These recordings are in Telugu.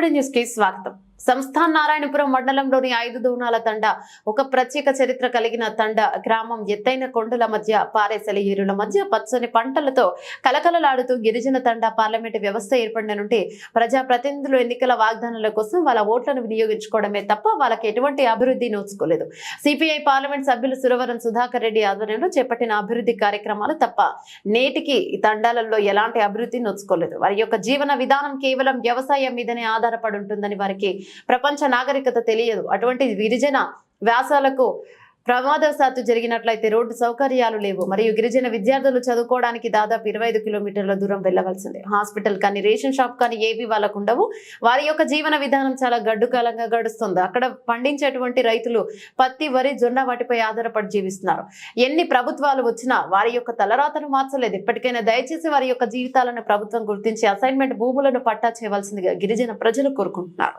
టుడే న్యూస్ కి స్వాగతం. సంస్థాన్ నారాయణపురం మండలంలోని 5 దూనాల తండ ఒక ప్రత్యేక చరిత్ర కలిగిన తండ గ్రామం ఎత్తైన కొండల మధ్య పారేసలి ఏరుల మధ్య పచ్చని పంటలతో కలకలలాడుతూ గిరిజన తండ పార్లమెంటు వ్యవస్థ ఏర్పడిన నుండి ప్రజా ప్రతినిధులు ఎన్నికల వాగ్దానాల కోసం వాళ్ళ ఓట్లను వినియోగించుకోవడమే తప్ప వాళ్ళకి ఎటువంటి అభివృద్ధి నోచుకోలేదు. సిపిఐ పార్లమెంట్ సభ్యులు సురవరం సుధాకర్ రెడ్డి ఆధ్వర్యంలో చేపట్టిన అభివృద్ధి కార్యక్రమాలు తప్ప నేటికి ఈ తండాలలో ఎలాంటి అభివృద్ధి నోచుకోలేదు. వారి యొక్క జీవన విధానం కేవలం వ్యవసాయం మీదనే ఆధారపడి ఉంటుందని వారికి ప్రపంచ నాగరికత తెలియదు. అటువంటి గిరిజన వ్యాసాలకు ప్రమాదవశాత్తు జరిగినట్లయితే రోడ్డు సౌకర్యాలు లేవు. మరియు గిరిజన విద్యార్థులు చదువుకోవడానికి దాదాపు 25 కిలోమీటర్ల దూరం వెళ్లవలసిందే. హాస్పిటల్ కానీ రేషన్ షాప్ కానీ ఏవి వాళ్ళకు ఉండవు. వారి యొక్క జీవన విధానం చాలా గడ్డుకాలంగా గడుస్తుంది. అక్కడ పండించేటువంటి రైతులు పత్తి, వరి, జొన్న వాటిపై ఆధారపడి జీవిస్తున్నారు. ఎన్ని ప్రభుత్వాలు వచ్చినా వారి యొక్క తలరాతను మార్చలేదు. ఇప్పటికైనా దయచేసి వారి యొక్క జీవితాలను ప్రభుత్వం గుర్తించి అసైన్మెంట్ భూములను పట్టా చేయవలసిందిగా గిరిజన ప్రజలు కోరుకుంటున్నారు.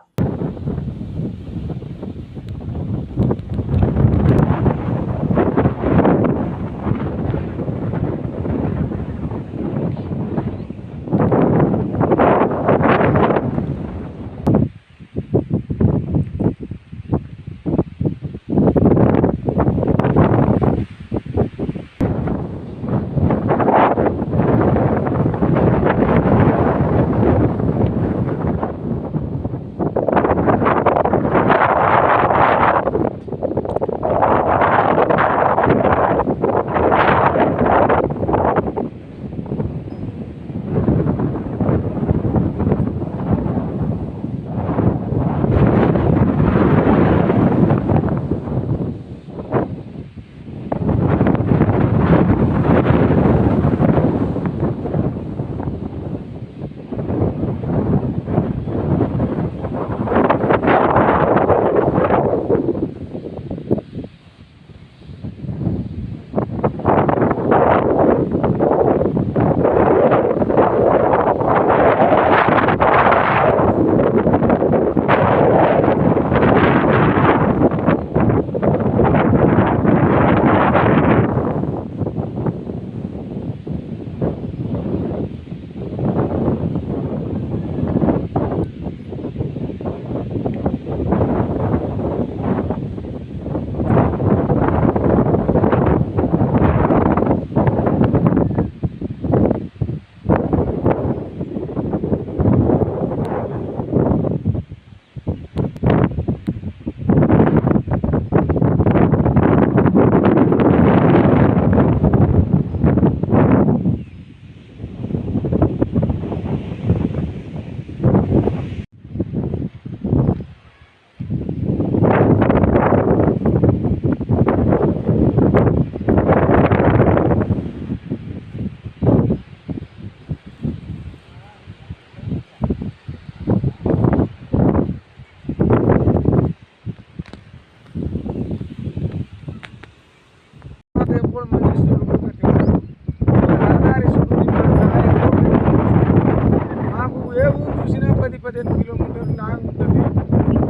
మాకు ఏ ఊరు చూసినా 10-15 కిలోమీటర్లు లాగా ఉంటుంది.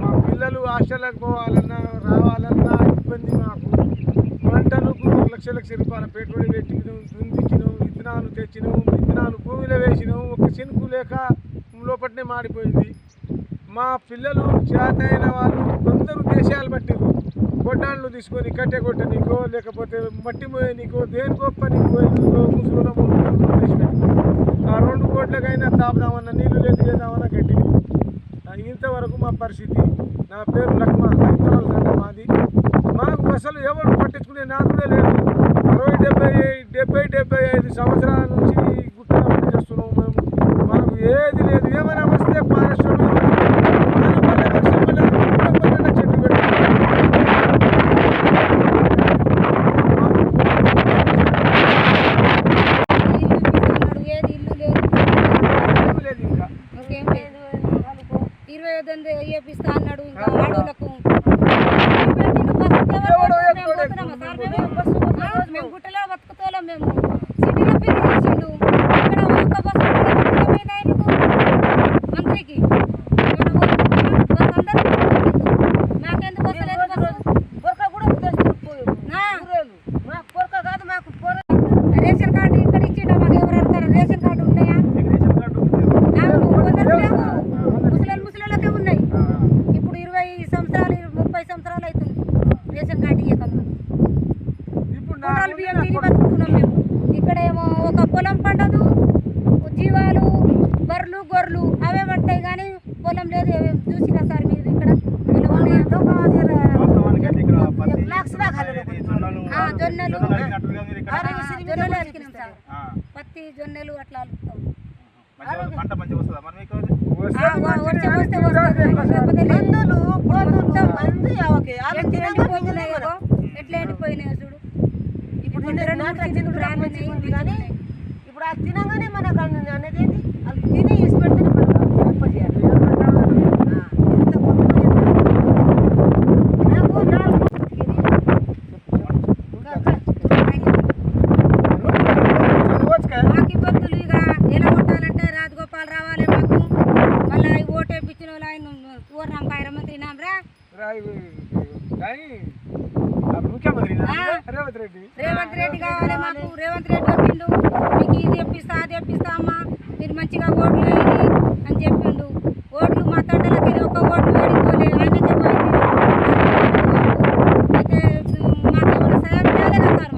మా పిల్లలు హాస్టల్కి పోవాలన్నా రావాలన్నా ఇబ్బంది. మాకు పంటలకు లక్ష రూపాయల పెట్టుబడి పెట్టినాం, దుందిచ్చినాం, విత్తనాలు తెచ్చినాం, విత్తనాలు భూమిలో వేసినాం. ఒక చెనుకు లేక లోపట్నే మాడిపోయింది. మా పిల్లలు చేతైన వాళ్ళు కొందరు దేశాలు పట్టిరు. గొడ్డాళ్ళు తీసుకొని కట్టె కొట్టనీకో లేకపోతే మట్టి మోయనీకో దేనికో పనికి పోయిందో ముసుగులో వేసి ఆ 2 కోట్లకైనా తాపుదామన్నా నీళ్లు లేదు చేద్దామన్నా గట్టి. ఇంతవరకు మా పరిస్థితి. నా పేరు లక్ష్మ, 5 తరాల తండ మాది. మాకు అసలు ఎవరు పట్టించుకునే నాకుడే లేదు. 70-75 సంవత్సరాల నుంచి గుట్టలు పని చేస్తున్నాము మేము. మాకు ఏది లేదు. ఏమైనా వస్తే ఫారెస్ట్ చెట్టు పెట్టి ఇస్తా అన్నాడు. ఇంకా ఆడోళ్ళకు మేము గుట్టలో బతుకుతోలేం. మేము సిటీలో పెళ్లి చేసిండు. ఇక్కడ ఒక్క బస్సు మంత్రికి మాకెందుకు వస్తలేదు బస్సు? పొరక కూడా పొరక కాదు మాకు రేషన్ కార్డు ఇక్కడ ఇచ్చిండ. మాకు ఎవరు రేషన్ కార్డు ఉన్నాయా? ముసలి ముసలి మేము తిని బతుకుతున్నాం మేము. ఇక్కడేమో ఒక పొలం పండదు, జీవాలు బర్రెలు గొర్రెలు అవే పడతాయి కానీ పొలం లేదు. ఏమేమి చూసినా సార్ మీరు ఇక్కడ జొన్నలు వేసుకున్నాం సార్. పత్తి జొన్నలు అట్లా అలుపుతాం. వర్షం వస్తే ఎట్లా ఎండిపోయినాయి చూడు. ఇప్పుడు ఇప్పుడు అది తినగానే మనకు అనేది అది తిని ఇసి పెడితేనే మనకు గొప్ప చేయాలి. మాకు ఇబ్బందులు ఇక ఎలా కొట్టాలంటే రాజగోపాల్ రావాలి మాకు. మళ్ళీ ఓటు వేయించిన వాళ్ళు ఆయన ఊరినాం మంత్రి నామ్రా రేవంత్ రెడ్డి కావాలి మాకు. రేవంత్ రెడ్డి వచ్చిండు, మీకు ఇది తెప్పిస్తా అది తెప్పిస్తా అమ్మా, మీరు మంచిగా ఓట్లు వేయండి అని చెప్పిండు. ఓట్లు మా తండ్రులకి ఒక ఓట్లు వేడుకోలే, ఆయనకే పోయింది. అయితే మాకేమైనా సాయం చేయాలి కదా సార్.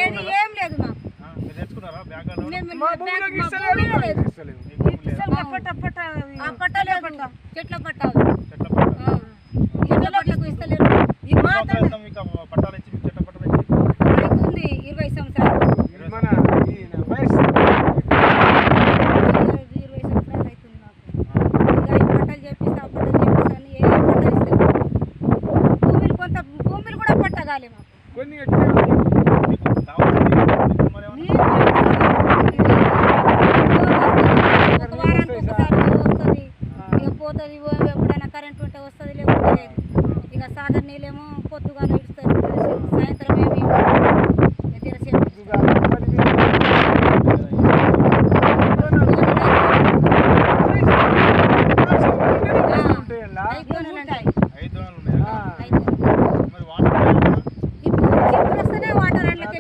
ఏది ఏం లేదు మాకు. పట్టలేదు, చెట్ల పట్టాలి. చెట్ల పట్టకు ఇస్తలేదు. అవుతుంది 20 సంవత్సరాలు. 20 సంవత్సరాలు అవుతుంది మాకు. ఇక ఈ పట్టాలు చేపిస్తా పట్టాలు చేపిస్తాను. ఏ పట్టాలు ఇస్తారు భూమిలు కూడా పట్టగాలి మాకు. ఒక వారానికి ఒకసారి వస్తుంది, ఇక పోతుంది. ఎప్పుడైనా కరెంట్ ఉంటే వస్తుంది, లేకపోతే లేదు. ఇక సాగర్ నీళ్ళేమో పొద్దుగా ఇస్తారు, సాయంత్రం ఏమి ఇప్పుడు వస్తేనే వాటర్ అండ్లకి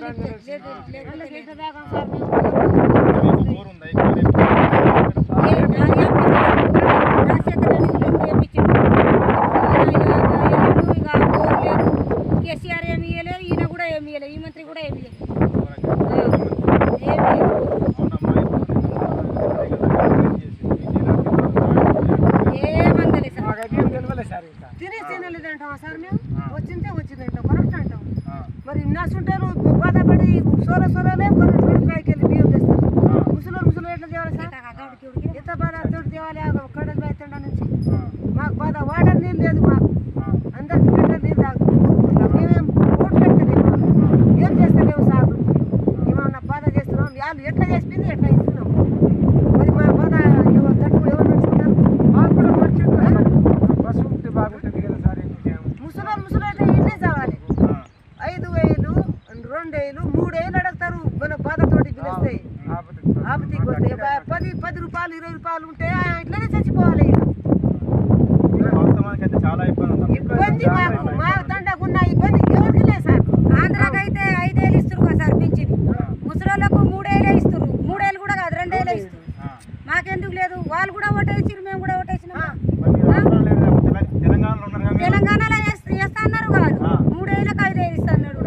కేసీఆర్ ఏమి ఇవ్వలేదు, ఈయన కూడా ఏమి ఇవ్వలేదు, ఈ మంత్రి కూడా ఏమి ఇవ్వలేదు. ఏమందలే సార్. తినే తినలేదంటావా సార్? మేము వచ్చిందంటాం కరెక్ట్ అంటాం. మరి ఇన్నాసుంటారు బాధపడి సొరలే కరెంట్ పైకి వెళ్ళి బియ్యం తెస్తారు. ముసలు ఎట్లా చేయాలి సార్? ఎంత బాధ తోటి తేవాలి కడలు బయట నుంచి. మాకు బాధ వాటర్ నీళ్ళు లేదు మాకు. అందరికి ఫిల్టర్ నీళ్ళు తాగుతున్నాం. మేమేం ఓటు పెట్టలేము, ఏం చేస్తలేము సార్. ఏమన్నా బాధ చేస్తున్నాం, వాళ్ళు ఎట్లా చేసింది ఎట్లా ఇస్తున్నాం. మరి మా బాధ తట్టుకు ఎవరు నడుచుకుంటారు? మాకు కూడా మంచిది బస్సు ఉంటే బాగుంటుంది కదా సార్. ముసలు అయితే ఇన్నే చావాలి. 5,000 2,000 3,000 అడుగుతారు. మన బాధతోటి పిలుస్తాయి, ఆపతికి పోతాయి. 10 రూపాయలు 20 రూపాయలు ఉంటే ఇట్లనే చచ్చిపోవాలి. ఇబ్బంది మాకు, మా తండకున్న ఇబ్బంది ఎవరికి లేదు సార్. ఆంధ్రాకైతే 5,000 ఇస్తారు కదా సార్ పింఛన్. ముసలోళ్ళకు 3,000 ఇస్తారు. 3,000 కూడా కాదు, 2,000 ఇస్తారు. మాకెందుకు లేదు? వాళ్ళు కూడా ఓటేసిరు, మేము కూడా ఓటేసినాం. తెలంగాణలో చేస్తా అన్నారు కాదు, 3,000కి 5,000 ఇస్తా అన్నాడు.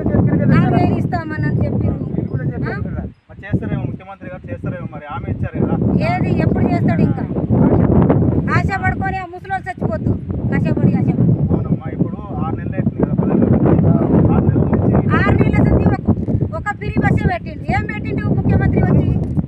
4,000 ఇస్తామని చెప్పారు. ముఖ్యమంత్రి గారు చేస్తారేమో, మరి ఆమె ఇచ్చారు కదా. ఏది ఎప్పుడు చేస్తాడు? ఇంకా ఆశ పడుకొని ముసలోళ్ళు చచ్చిపోతు.